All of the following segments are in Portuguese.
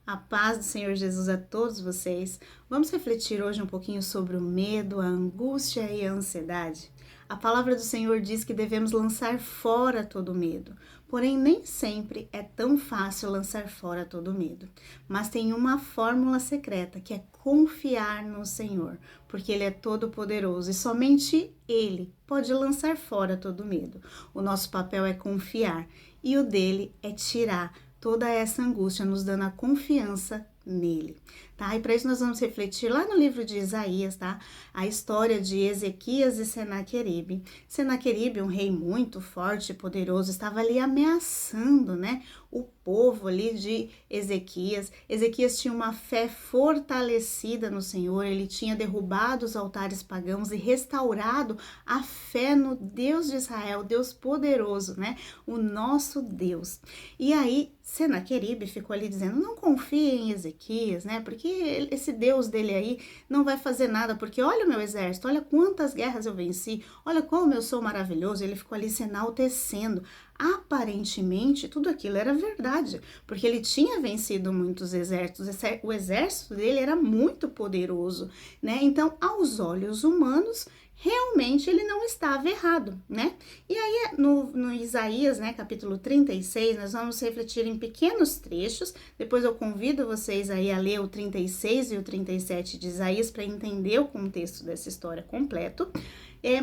A paz do Senhor Jesus a todos vocês. Vamos refletir hoje um pouquinho sobre o medo, a angústia e a ansiedade. A palavra do Senhor diz que devemos lançar fora todo medo. Porém, nem sempre é tão fácil lançar fora todo medo. Mas tem uma fórmula secreta que é confiar no Senhor, porque Ele é todo poderoso e somente Ele pode lançar fora todo medo. O nosso papel é confiar e o dele é tirar toda essa angústia, nos dando a confiança nele, tá? E para isso nós vamos refletir lá no livro de Isaías, tá? A história de Ezequias e Senaqueribe. Senaqueribe, um rei muito forte e poderoso, estava ali ameaçando, né? O povo ali de Ezequias. Ezequias tinha uma fé fortalecida no Senhor, ele tinha derrubado os altares pagãos e restaurado a fé no Deus de Israel, Deus poderoso, né? O nosso Deus. E aí, Senaqueribe ficou ali dizendo, não confie em Ezequias, né? Porque esse Deus dele aí não vai fazer nada, porque olha o meu exército, olha quantas guerras eu venci, olha como eu sou maravilhoso. Ele ficou ali se enaltecendo. Aparentemente, tudo aquilo era verdade, porque ele tinha vencido muitos exércitos, o exército dele era muito poderoso, né? Então, aos olhos humanos, realmente ele não estava errado, né? E aí, no Isaías, né, capítulo 36, nós vamos refletir em pequenos trechos, depois eu convido vocês aí a ler o 36 e o 37 de Isaías para entender o contexto dessa história completo,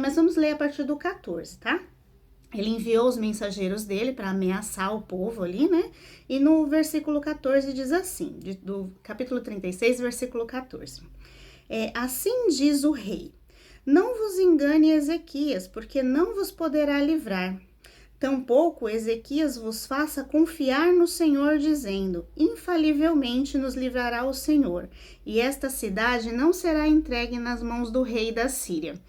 mas vamos ler a partir do 14, tá? Ele enviou os mensageiros dele para ameaçar o povo ali, né? E no versículo 14 diz assim, do capítulo 36, versículo 14. Assim diz o rei, não vos engane Ezequias, porque não vos poderá livrar. Tampouco Ezequias vos faça confiar no Senhor, dizendo, infalivelmente nos livrará o Senhor, e esta cidade não será entregue nas mãos do rei da Síria.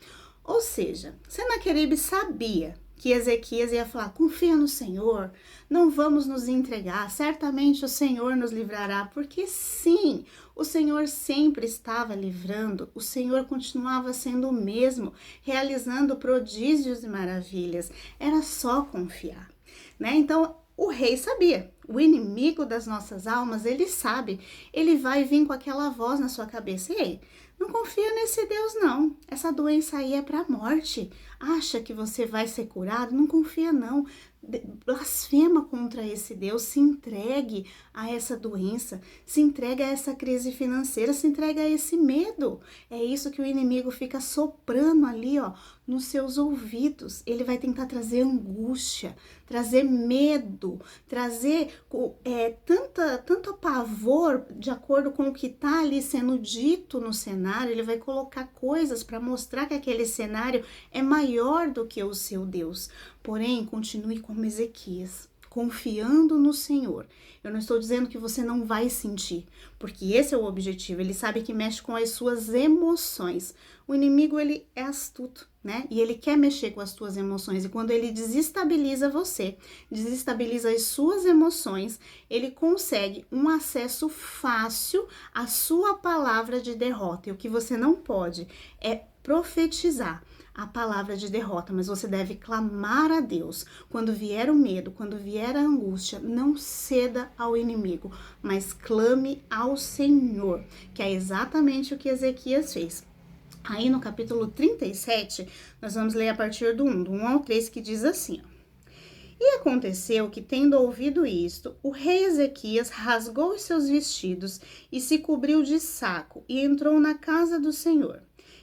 Ou seja, Senaqueribe sabia que Ezequias ia falar, confia no Senhor, não vamos nos entregar, certamente o Senhor nos livrará, porque sim, o Senhor sempre estava livrando, o Senhor continuava sendo o mesmo, realizando prodígios e maravilhas, era só confiar, né? Então, o rei sabia, o inimigo das nossas almas, ele sabe, ele vai vir com aquela voz na sua cabeça, ei, não confia nesse Deus não, essa doença aí é para a morte, acha que você vai ser curado, não confia não, blasfema contra esse Deus, se entregue a essa doença, se entregue a essa crise financeira, se entregue a esse medo, é isso que o inimigo fica soprando ali, ó, nos seus ouvidos, ele vai tentar trazer angústia, trazer medo, trazer tanto pavor de acordo com o que está ali sendo dito no cenário, ele vai colocar coisas para mostrar que aquele cenário é maior do que o seu Deus. Porém, continue como Ezequias, confiando no Senhor. Eu não estou dizendo que você não vai sentir, porque esse é o objetivo, ele sabe que mexe com as suas emoções. O inimigo, ele é astuto, né? E ele quer mexer com as suas emoções, e quando ele desestabiliza você, desestabiliza as suas emoções, ele consegue um acesso fácil à sua palavra de derrota. E o que você não pode é profetizar a palavra de derrota, mas você deve clamar a Deus. Quando vier o medo, quando vier a angústia, não ceda ao inimigo, mas clame ao Senhor, que é exatamente o que Ezequias fez. Aí no capítulo 37, nós vamos ler a partir do 1 ao 3, que diz assim, ó. E aconteceu que, tendo ouvido isto, o rei Ezequias rasgou os seus vestidos e se cobriu de saco e entrou na casa do Senhor.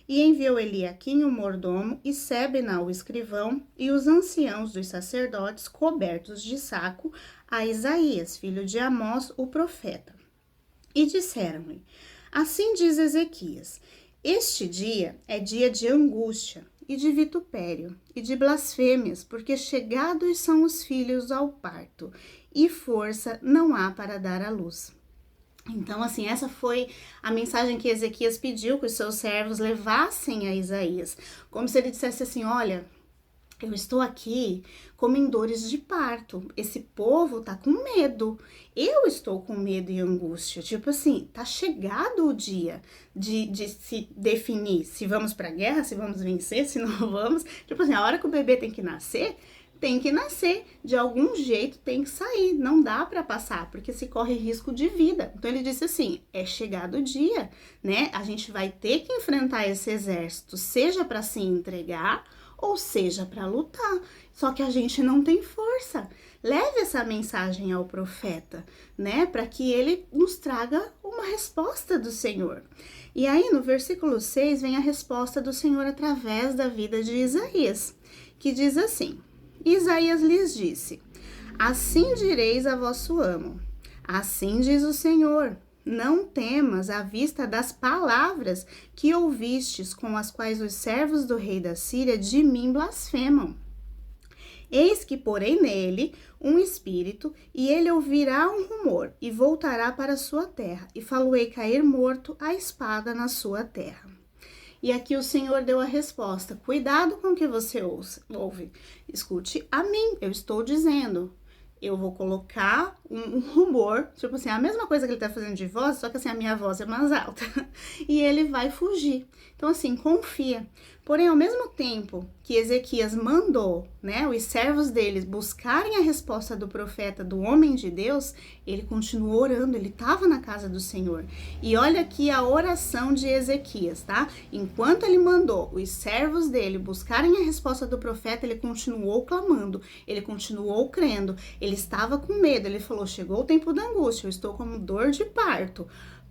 E enviou Eliaquim, o mordomo, e Sebna, o escrivão, e os anciãos dos sacerdotes, cobertos de saco, a Isaías, filho de Amós, o profeta. E disseram-lhe, assim diz Ezequias, este dia é dia de angústia, e de vitupério, e de blasfêmias, porque chegados são os filhos ao parto, e força não há para dar à luz. Então, assim, essa foi a mensagem que Ezequias pediu que os seus servos levassem a Isaías. Como se ele dissesse assim, olha, eu estou aqui como em dores de parto. Esse povo tá com medo. Eu estou com medo e angústia. Tipo assim, tá chegado o dia de se definir se vamos pra guerra, se vamos vencer, se não vamos. Tipo assim, a hora que o bebê tem que nascer, tem que nascer, de algum jeito tem que sair, não dá para passar, porque se corre risco de vida. Então ele disse assim: é chegado o dia, né? A gente vai ter que enfrentar esse exército, seja para se entregar ou seja para lutar. Só que a gente não tem força. Leve essa mensagem ao profeta, né? Para que ele nos traga uma resposta do Senhor. E aí no versículo 6 vem a resposta do Senhor através da vida de Isaías, que diz assim: Isaías lhes disse: assim direis a vosso amo, assim diz o Senhor, não temas à vista das palavras que ouvistes, com as quais os servos do rei da Síria de mim blasfemam. Eis que porei nele um espírito, e ele ouvirá um rumor, e voltará para a sua terra, e falo-ei cair morto a espada na sua terra. E aqui o Senhor deu a resposta: cuidado com o que você ouve. Escute a mim, eu estou dizendo. Eu vou colocar um rumor, tipo assim, a mesma coisa que ele tá fazendo de voz, só que assim, a minha voz é mais alta. E ele vai fugir. Então assim, confia. Porém, ao mesmo tempo que Ezequias mandou, né, os servos deles buscarem a resposta do profeta, do homem de Deus, ele continuou orando, ele estava na casa do Senhor. E olha aqui a oração de Ezequias, tá? Enquanto ele mandou os servos dele buscarem a resposta do profeta, ele continuou clamando, ele continuou crendo, ele estava com medo, ele falou: chegou o tempo da angústia, eu estou com dor de parto.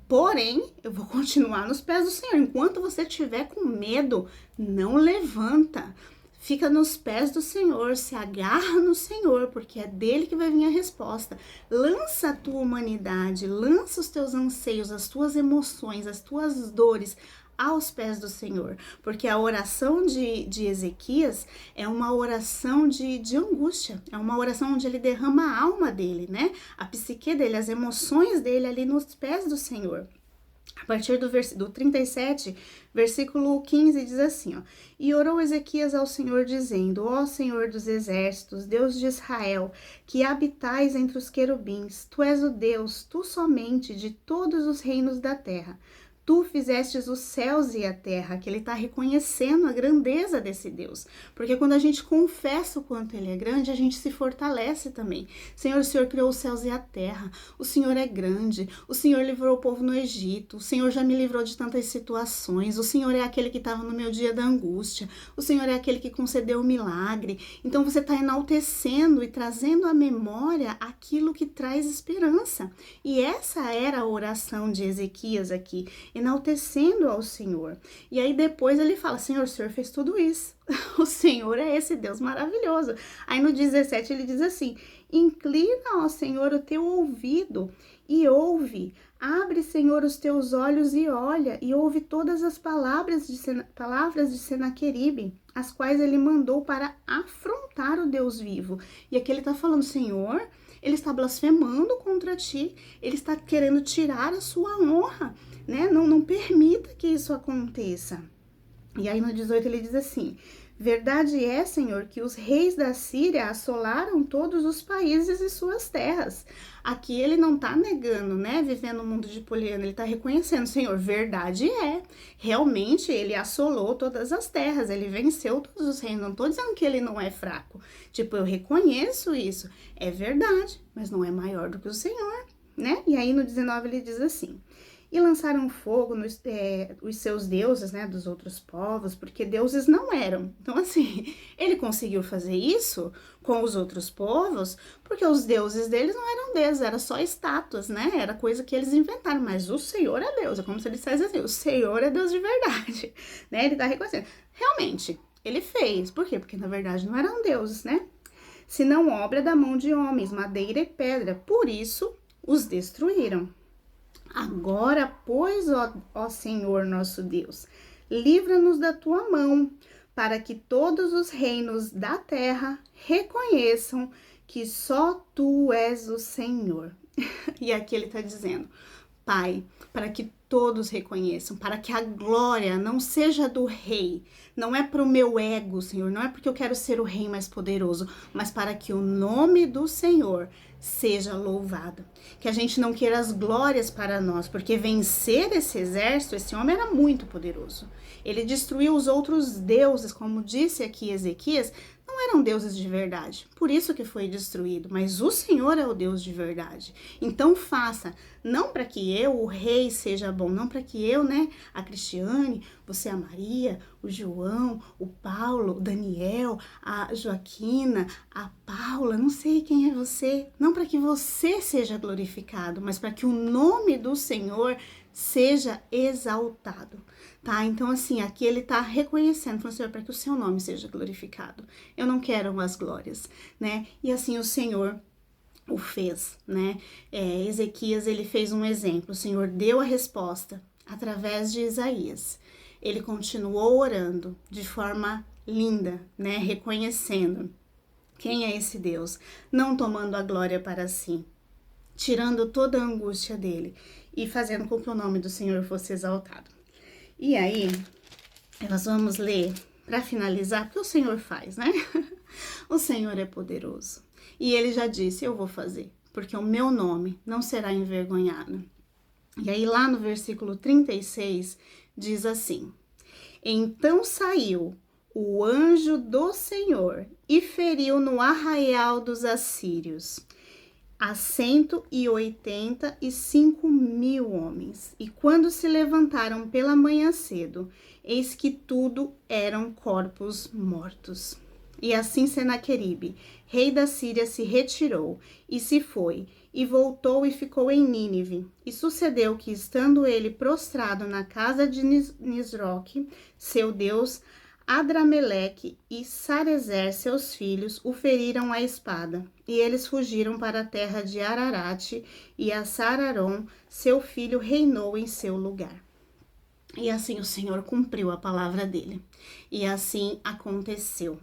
Porém, eu vou continuar nos pés do Senhor. Enquanto você estiver com medo, não levanta. Fica nos pés do Senhor, se agarra no Senhor, porque é dele que vai vir a resposta. Lança a tua humanidade, lança os teus anseios, as tuas emoções, as tuas dores aos pés do Senhor, porque a oração de Ezequias é uma oração de angústia, é uma oração onde ele derrama a alma dele, né? A psique dele, as emoções dele ali nos pés do Senhor. A partir do 37, versículo 15, diz assim, ó: e orou Ezequias ao Senhor, dizendo: ó Senhor dos exércitos, Deus de Israel, que habitais entre os querubins, tu és o Deus, tu somente, de todos os reinos da terra. Tu fizestes os céus e a terra, que ele está reconhecendo a grandeza desse Deus. Porque quando a gente confessa o quanto ele é grande, a gente se fortalece também. Senhor, o Senhor criou os céus e a terra. O Senhor é grande. O Senhor livrou o povo no Egito. O Senhor já me livrou de tantas situações. O Senhor é aquele que estava no meu dia da angústia. O Senhor é aquele que concedeu o milagre. Então você está enaltecendo e trazendo à memória aquilo que traz esperança. E essa era a oração de Ezequias aqui, enaltecendo ao Senhor. E aí depois ele fala: Senhor, o Senhor fez tudo isso. O Senhor é esse Deus maravilhoso. Aí no 17 ele diz assim: inclina, ó Senhor, o teu ouvido e ouve. Abre, Senhor, os teus olhos e olha, e ouve todas as palavras de Senaqueribe, as quais ele mandou para afrontar o Deus vivo. E aqui ele está falando: Senhor, ele está blasfemando contra ti, ele está querendo tirar a sua honra, né? Não permita que isso aconteça. E aí no 18 ele diz assim: verdade é, Senhor, que os reis da Síria assolaram todos os países e suas terras. Aqui ele não tá negando, né, vivendo no mundo de Poliana, ele tá reconhecendo: Senhor, verdade é, realmente ele assolou todas as terras, ele venceu todos os reinos. Não tô dizendo que ele não é fraco, tipo, eu reconheço isso, é verdade, mas não é maior do que o Senhor, né? E aí no 19 ele diz assim: e lançaram fogo os seus deuses, né, dos outros povos, porque deuses não eram. Então, assim, ele conseguiu fazer isso com os outros povos, porque os deuses deles não eram deuses, era só estátuas, né, era coisa que eles inventaram, mas o Senhor é Deus, é como se ele dissesse assim: o Senhor é Deus de verdade, né, ele tá reconhecendo. Realmente, ele fez, por quê? Porque na verdade não eram deuses, né, senão obra da mão de homens, madeira e pedra, por isso os destruíram. Agora, pois, ó Senhor nosso Deus, livra-nos da tua mão, para que todos os reinos da terra reconheçam que só tu és o Senhor. E aqui ele está dizendo: Pai, para que todos reconheçam, para que a glória não seja do rei, não é para o meu ego, Senhor, não é porque eu quero ser o rei mais poderoso, mas para que o nome do Senhor seja louvado. Que a gente não queira as glórias para nós, porque vencer esse exército, esse homem era muito poderoso. Ele destruiu os outros deuses, como disse aqui Ezequias, não eram deuses de verdade, por isso que foi destruído, mas o Senhor é o Deus de verdade. Então faça, não para que eu, o rei, seja bom, não para que eu, né, a Cristiane, você, a Maria, o João, o Paulo, o Daniel, a Joaquina, a Paula, não sei quem é você, não para que você seja glorificado, mas para que o nome do Senhor seja exaltado, tá? Então, assim, aqui ele tá reconhecendo, falando, Senhor, para que o seu nome seja glorificado. Eu não quero as glórias, né? E assim o Senhor o fez, né? Ezequias, ele fez um exemplo, o Senhor deu a resposta através de Isaías. Ele continuou orando de forma linda, né? Reconhecendo quem é esse Deus, não tomando a glória para si, tirando toda a angústia dele e fazendo com que o nome do Senhor fosse exaltado. E aí, nós vamos ler para finalizar, porque o Senhor faz, né? O Senhor é poderoso. E ele já disse, eu vou fazer, porque o meu nome não será envergonhado. E aí lá no versículo 36 diz assim: Então saiu o anjo do Senhor e feriu no arraial dos assírios a 185.000 homens. E quando se levantaram pela manhã cedo, eis que tudo eram corpos mortos. E assim Senaqueribe, rei da Síria, se retirou e se foi, e voltou e ficou em Nínive. E sucedeu que, estando ele prostrado na casa de Nisroque, seu deus, Adrameleque e Sarezer, seus filhos, o feriram à espada, e eles fugiram para a terra de Ararate, e a Sararom, seu filho, reinou em seu lugar. E assim o Senhor cumpriu a palavra dele, e assim aconteceu.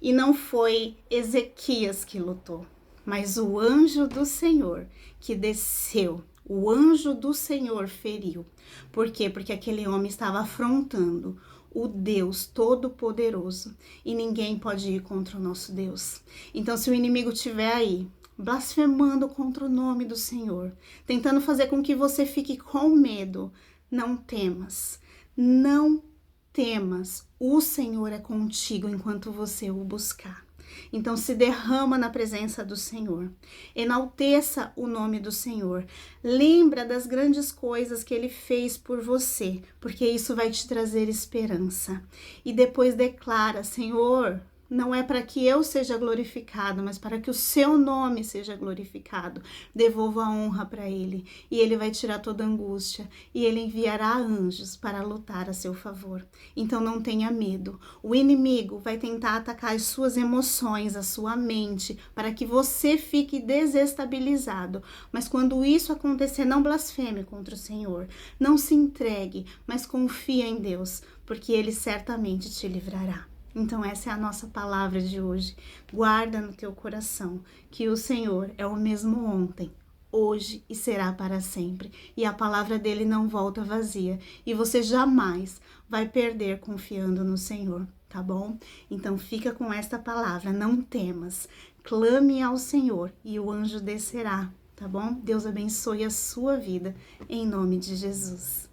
E não foi Ezequias que lutou, mas o anjo do Senhor que desceu. O anjo do Senhor feriu. Por quê? Porque aquele homem estava afrontando o Deus Todo-Poderoso. E ninguém pode ir contra o nosso Deus. Então, se o inimigo estiver aí, blasfemando contra o nome do Senhor, tentando fazer com que você fique com medo, não temas. Não temas. O Senhor é contigo enquanto você o buscar. Então se derrama na presença do Senhor, enalteça o nome do Senhor, lembra das grandes coisas que Ele fez por você, porque isso vai te trazer esperança. E depois declara, Senhor, não é para que eu seja glorificado, mas para que o seu nome seja glorificado. Devolva a honra para ele, e ele vai tirar toda angústia, e ele enviará anjos para lutar a seu favor. Então não tenha medo. O inimigo vai tentar atacar as suas emoções, a sua mente, para que você fique desestabilizado. Mas quando isso acontecer, não blasfeme contra o Senhor. Não se entregue, mas confia em Deus, porque ele certamente te livrará. Então essa é a nossa palavra de hoje. Guarda no teu coração que o Senhor é o mesmo ontem, hoje e será para sempre. E a palavra dele não volta vazia. E você jamais vai perder confiando no Senhor, tá bom? Então fica com esta palavra, não temas. Clame ao Senhor e o anjo descerá, tá bom? Deus abençoe a sua vida, em nome de Jesus.